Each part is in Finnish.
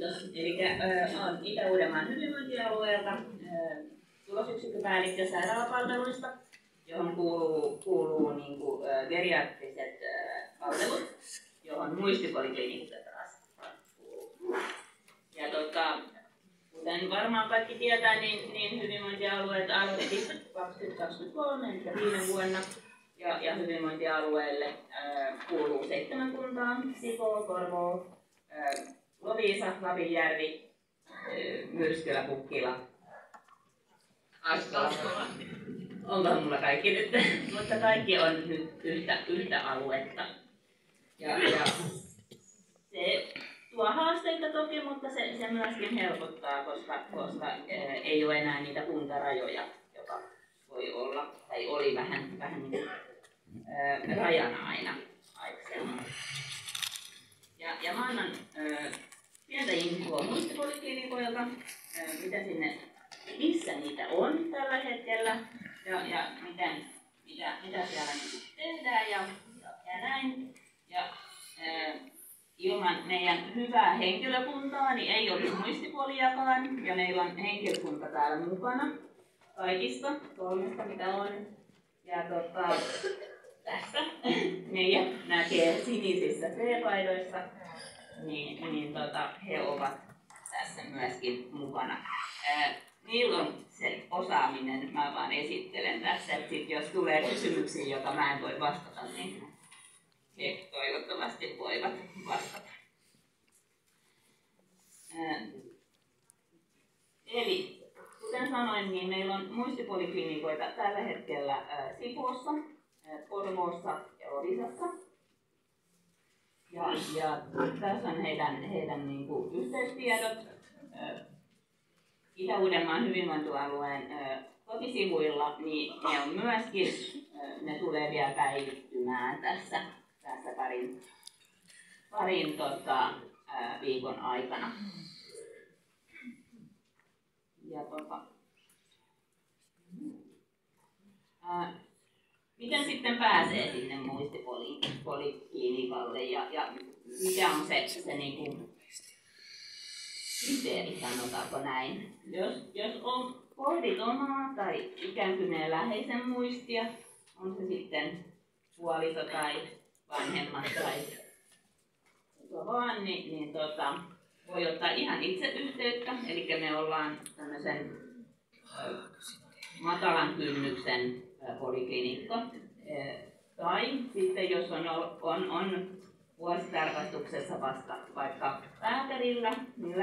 Kiitos. Eli olen Itä-Uudenmaan hyvinvointialueelta tulosyksikköpäällikkö sairaalapalveluista, johon kuuluu niin kuin, geriatriset palvelut, johon muistipoliklinikka taas kuuluu. Ja kuten varmaan kaikki tietää, niin hyvinvointialueet aloitti 2023, eli viime vuonna. Ja hyvinvointialueelle kuuluu 7 kuntaa: Sipoo, Porvoo, Loviisa, Lapinjärvi, Myrskylä, Pukkila, Askola. Onkohan mulla kaikki nyt? Mutta kaikki on nyt yhtä aluetta. Ja se tuo haasteita toki, mutta se myöskin helpottaa, koska ei ole enää niitä kuntarajoja, joka voi olla, tai oli vähän niin rajana aina aikaisemmin. Ja mä annan pientä infoa muistipoliklinikoilta, missä niitä on tällä hetkellä ja mitä siellä tehdään ja näin. Ja ilman meidän hyvää henkilökuntaa niin ei olisi muistipoliakaan, ja meillä on henkilökunta täällä mukana kaikista 3, mitä on. Ja tässä meidän näkee sinisissä T-paidoissa, niin he ovat tässä myöskin mukana. Niillä on se osaaminen, mä vaan esittelen tässä, että jos tulee kysymyksiä, joita mä en voi vastata, niin he toivottavasti voivat vastata. Eli kuten sanoin, niin meillä on muistipoliklinikoita tällä hetkellä Sipoossa, Porvoossa ja Loviisassa. Ja tässä on heidän niin kuin yhteystiedot. Itä-Uudenmaan hyvinvointialueen kotisivuilla, niin ne on myöskin, ne tulee vielä päivittymään tässä parin viikon aikana. Ja miten sitten pääsee sinne muistipoliklinikalle ja mikä on se niin kuin kriteeri, sanotaanko näin? Jos pohdit omaa tai ikääntyneen läheisen muistia, on se sitten puoliso tai vanhemmat tai vaan, niin voi ottaa ihan itse yhteyttä. Eli me ollaan tämmöisen matalan kynnyksen poliklinikka. Tai sitten jos on vuositarkastuksessa vasta vaikka lääkärillä, niin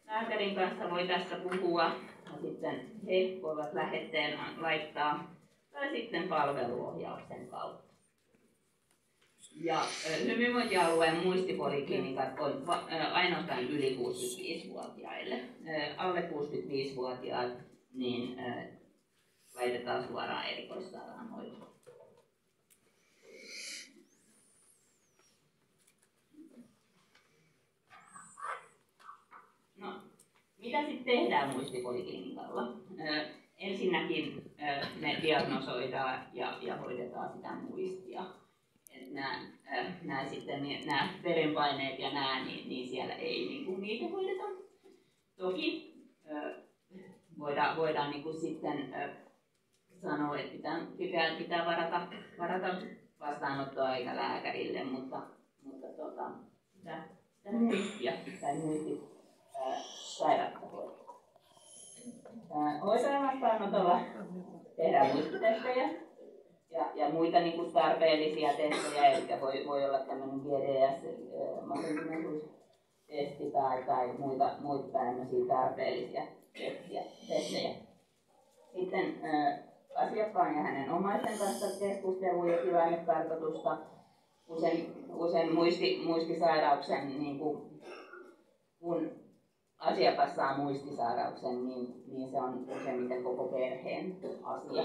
lääkärin kanssa voi tästä puhua ja sitten he voivat lähetteen laittaa tai sitten palveluohjauksen kautta. Ja hyvinvointialueen muistipoliklinikat on ainoastaan yli 65-vuotiaille. Alle 65-vuotiaat niin laitetaan suoraan erikoissairaanhoitoon. No, mitä sitten tehdään muistipoliklinikalla? Ensinnäkin me diagnosoidaan ja hoidetaan sitä muistia. Nämä verenpaineet ja niin siellä ei niitä hoideta. Toki voidaan sitten sanoa, että pitää varata vastaanottoaika lääkärille, mutta sitä muistia tai muistisairautta hoidetaan. Hoitajan vastaanotolla tehdään muistitestejä ja muita niin kuin tarpeellisia testejä, eli voi olla tämmöinen GDS-masentuneisuustesti tai muita tämmöisiä tarpeellisia testejä. Sitten asiakkaan ja hänen omaisten kanssa keskustelua ja tilannekartoitusta. Usein muistisairauksen, niin kun asiakas saa muistisairauksen, niin se on useimmiten koko perheen asia.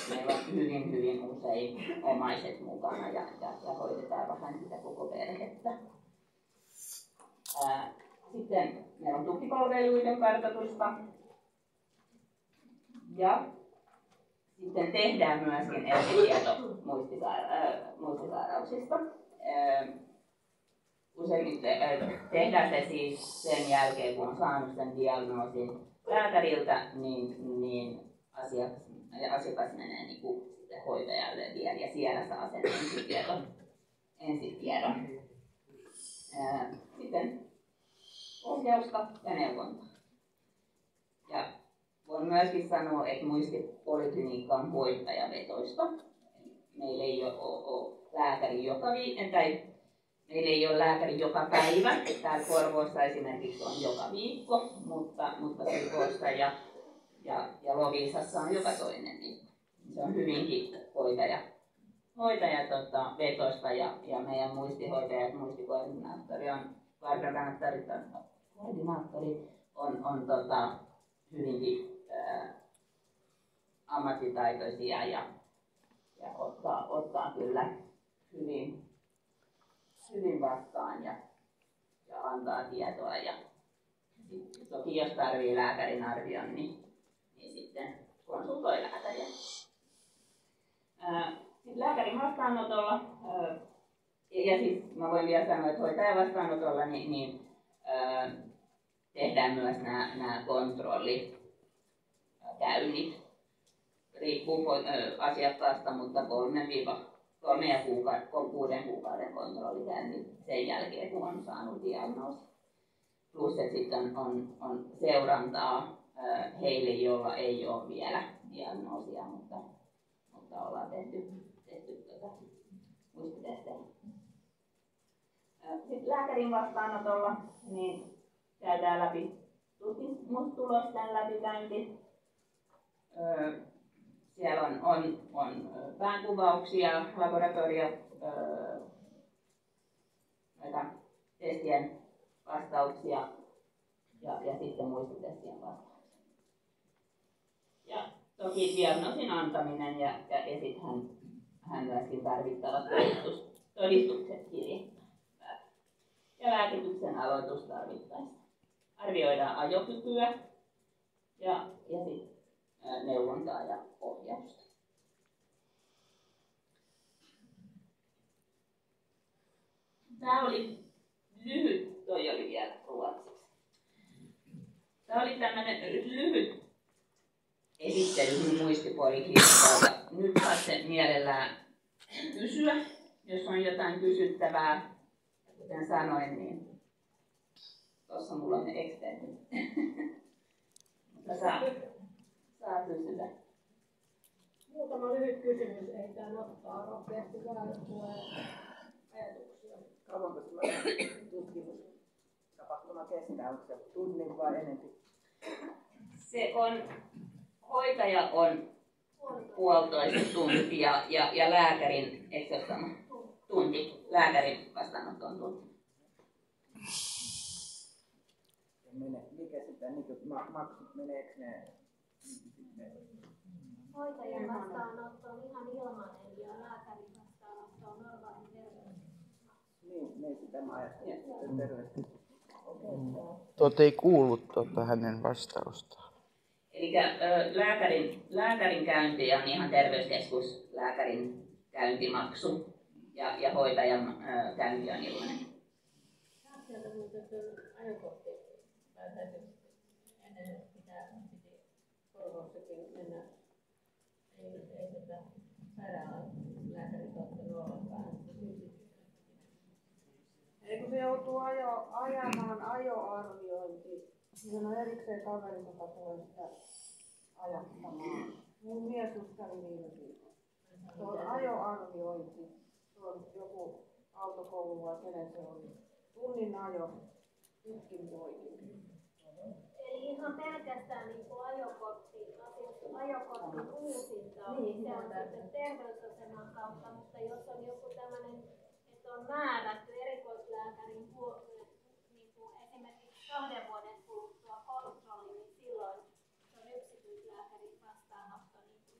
Meillä on hyvin usein omaiset mukana ja hoidetaan vähän sitä koko perhettä. Sitten meillä on tukipalveluiden kartoitusta. Ja sitten tehdään myöskin ensitieto muistisairauksista. useimmiten tehdään se siis sen jälkeen, kun on saanut sen diagnoosin lääkäriltä, niin asiakas menee niin kuin sitten hoitajalle vielä ja siellä saa sen ensitiedon. Sitten ohjausta ja neuvontaa. Ja voin myöskin sanoa, että muistipoliklinikka on hoitajavetoista. Meillä ei ole lääkäri meillä ei ole lääkäri joka päivä. Täällä Porvoossa esimerkiksi on joka viikko, mutta Sipoossa ja Loviisassa on joka toinen viikko. Se on hyvinkin hoitajavetoista ja meidän muistihoitajat, muistikoordinaattori on hyvinkin ammattitaitoisia ja ottaa kyllä hyvin vastaan ja antaa tietoa. Ja toki jos tarvitsee lääkärin arvion, niin sitten konsultoi lääkäriä. Sitten lääkärin vastaanotolla, ja siis mä voin vielä sanoa, että hoitajan vastaanotolla niin tehdään myös nämä kontrollikäynnit. Riippuu asiakkaasta, mutta 3 ja 6 kuukauden kontrollikäynnit sen jälkeen, kun on saanut diagnoosi. Plus, että sitten on seurantaa heille, joilla ei ole vielä diagnoosia, mutta ollaan tehty muistitestejä. Sitten lääkärin vastaanotolla niin käydään läpi tutkimustulosten läpikäynti. Siellä on päänkuvauksia, testien vastauksia ja sitten muistitestien vastauksia. Ja toki diagnoosin antaminen ja sitten hän myöskin tarvittavat todistukset kirjoittaa. Ja lääkityksen aloitus tarvittaessa. Arvioidaan ajokykyä ja sitten neuvontaa ja ohjausta. Tämä oli lyhyt, toi oli vielä ruotsiksi. Tämä oli tämmöinen lyhyt esittely muistipoliklinikkaa. Nyt saatte mielellään kysyä, jos on jotain kysyttävää. Kuten sanoin, niin tuossa mulla on ne extendit. Mutta saa kysyä. Muutama lyhyt kysymys, ei tämä ottaa rohkeasti vaan tulee ajatuksia. Kauanko tutkimustapahtuma kestää? Onko se tunnin vai enemmän? Hoitaja on 1,5 tuntia ja lääkärin, eikö se ole sama? Tunti. Lääkärin vastaanotto on tunti. Mikä sitten maksut, meneekö ne? Hoitajan vastaanotto on ihan ilmainen ja lääkärin vastaanotto on normaali terveys. Niin sitä mä ajattelin. Ei kuullut hänen vastaustaan. Eli lääkärin käynti on ihan terveyskeskuslääkärin käyntimaksu ja hoitajan käynti on ilmainen. Sieltä muuten ajokortti tai ennen piti Porvoossakin mennä. Ei tätä sairaalan lääkärit ottanut ollenkaan. Eli kun se joutuu ajamaan ajoarviointi, niin on erikseen kaveri, joka tulee sitä ajattamaan. Mun mies just kävi viime viikolla. Se on ajoarviointi. Se on joku autokoulu vai kenen se oli. Tunnin ajo, pitkin poikin. Eli ihan pelkästään niin kuin ajokortin uusinta, niin se on sitten terveysaseman kautta, mutta jos on joku tämmöinen, että on määrätty erikoislääkärin niin kuin esimerkiksi 2 vuoden kuluttua kontrolli, niin silloin se on yksityislääkärin vastaanotto niin kuin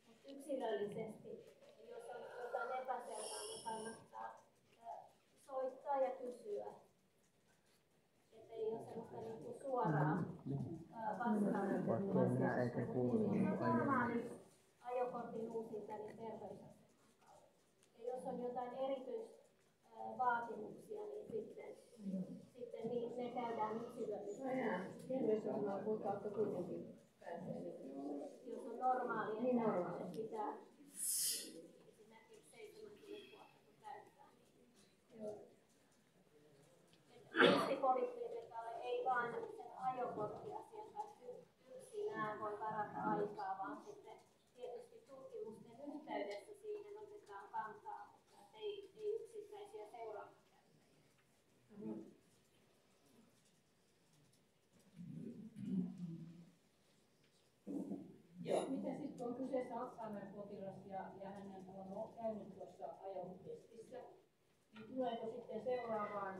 mutta yksilöllisesti, jos on jotain epäselvää, niin kannattaa soittaa ja kysyä. Että ei ole sellaista niin suoraa vastaanottoa. Normaali ajokortin uusinta, niin terveysaseman kautta. Ja jos on jotain erityisvaatimuksia sitten ne käydään yksilöllisesti. Terveysjohtajan kautta kuitenkin pääsee. Jos on normaali, Niin että normaali. pitää esimerkiksi 70 vuotta kun täyttää. Muistipoliklinikalle ei vaan sen ajokorttiasiakas yksinään voi varata aikaa, vaan sitten tietysti tutkimusten yhteydessä siihen otetaan kantaa, mutta ei yksittäisiä seuraamuskäyttäjiä. Joo. Mitä sitten on kyseessä Alzheimer-potilas ja hänen on käynyt tuossa ajotestissä, niin tuleeko sitten seuraavaan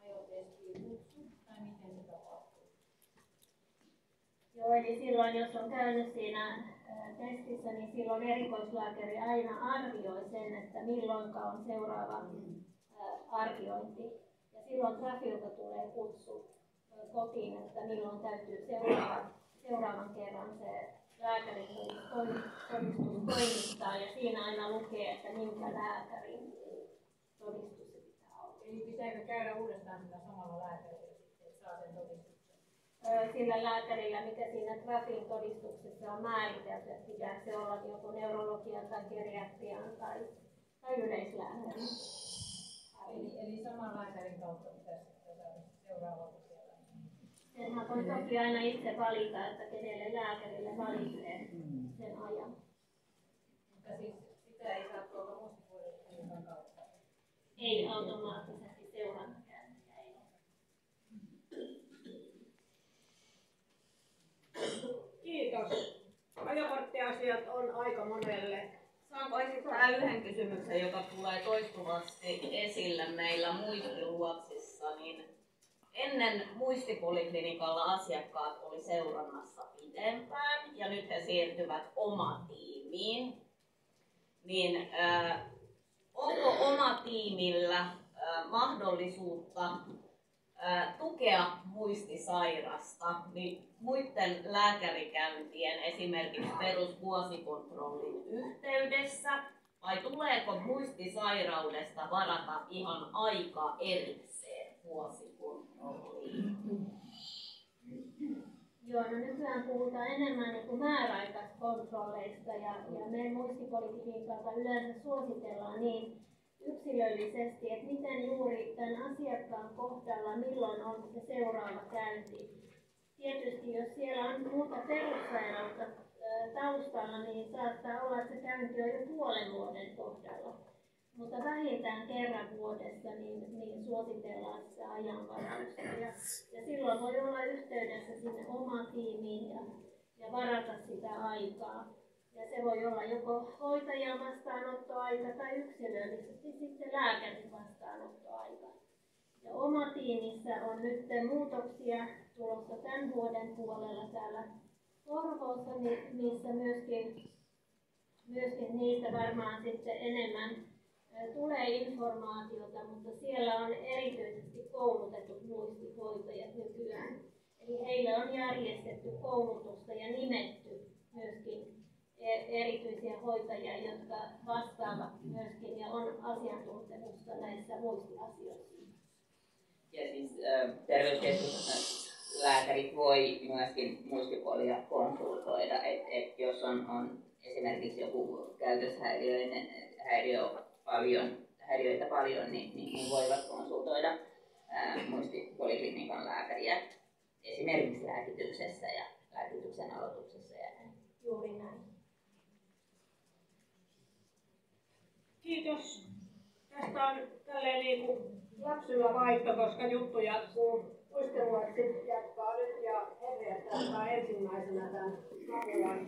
ajotestiin kutsu tai miten se tapahtuu? Joo, eli silloin jos on käynyt siinä testissä, niin silloin erikoislääkäri aina arvioi sen, että milloinka on seuraava arviointi. Ja silloin Trafilta tulee kutsu kotiin, että milloin täytyy seuraavan kerran se lääkärin todistus toimittaa. Ja siinä aina lukee, että minkä lääkärin todistus se pitää olla. Eli pitääkö käydä uudestaan sitä samalla lääkärillä sitten, että saa sen todistuksen? Sillä lääkärillä, mikä siinä Trafin todistuksessa on määritelty, että pitääkö se olla joko neurologian tai geriatrian tai yleislääkärin. Eli saman lääkärin kautta pitäisi saada seuraavaa siellä. Senhän voi toki aina itse valita, että kenelle lääkärille valitsee sen ajan. Mutta siis sitä ei saa tuolta muistipuolelta kautta. Ei automaattisesti seurantakäyntiä, ei ole. Kiitos. Ajokorttiasiat on aika monelle. Saanko esittää yhden kysymyksen, joka tulee toistuvasti esille meillä muistiluotsissa, niin ennen muistipoliklinikalla asiakkaat oli seurannassa pidempään ja nyt he siirtyvät omatiimiin. Niin onko omatiimillä mahdollisuutta tukea muistisairasta niin muiden lääkärikäyntien, esimerkiksi perusvuosikontrollin yhteydessä, vai tuleeko muistisairaudesta varata ihan aika erikseen vuosikontrolliin? Joo, no nykyään puhutaan enemmän niin kuin määräaikaiskontrolleista ja me muistipoliklinikalta yleensä suositellaan niin yksilöllisesti, että miten juuri tämän asiakkaan kohdalla, milloin on se seuraava käynti. Tietysti jos siellä on muuta perussairautta taustalla, niin saattaa olla, että se käynti on jo puolen vuoden kohdalla. Mutta vähintään kerran vuodessa niin suositellaan sitä ajanvarausta. Ja silloin voi olla yhteydessä sinne omaan tiimiin ja varata sitä aikaa. Ja se voi olla joko hoitajan vastaanottoaika tai yksilöllisesti sitten lääkärin vastaanottoaika. Ja omatiimissä on nyt muutoksia tulossa tämän vuoden puolella täällä Porvoossa, missä myöskin niistä varmaan sitten enemmän tulee informaatiota, mutta siellä on erityisesti koulutetut muistihoitajat nykyään. Eli heille on järjestetty koulutusta ja nimetty myöskin erityisiä hoitajia, jotka vastaavat myöskin ja on asiantuntemusta näissä muistiasioissa. Ja siis terveyskeskuslääkärit voi myöskin muistipuolia konsultoida, että jos on esimerkiksi joku häiriöitä paljon, niin voivat konsultoida muistipoliklinikan lääkäriä esimerkiksi lääkityksessä ja lääkityksen aloituksessa ja näin. Juuri näin. Kiitos. Tästä on tälleen niin kuin lapsilla vaihto, koska juttu jatkuu. Muistiluotsi jatkaa nyt ja Henrietta ottaa ensimmäisenä tämän Makulan.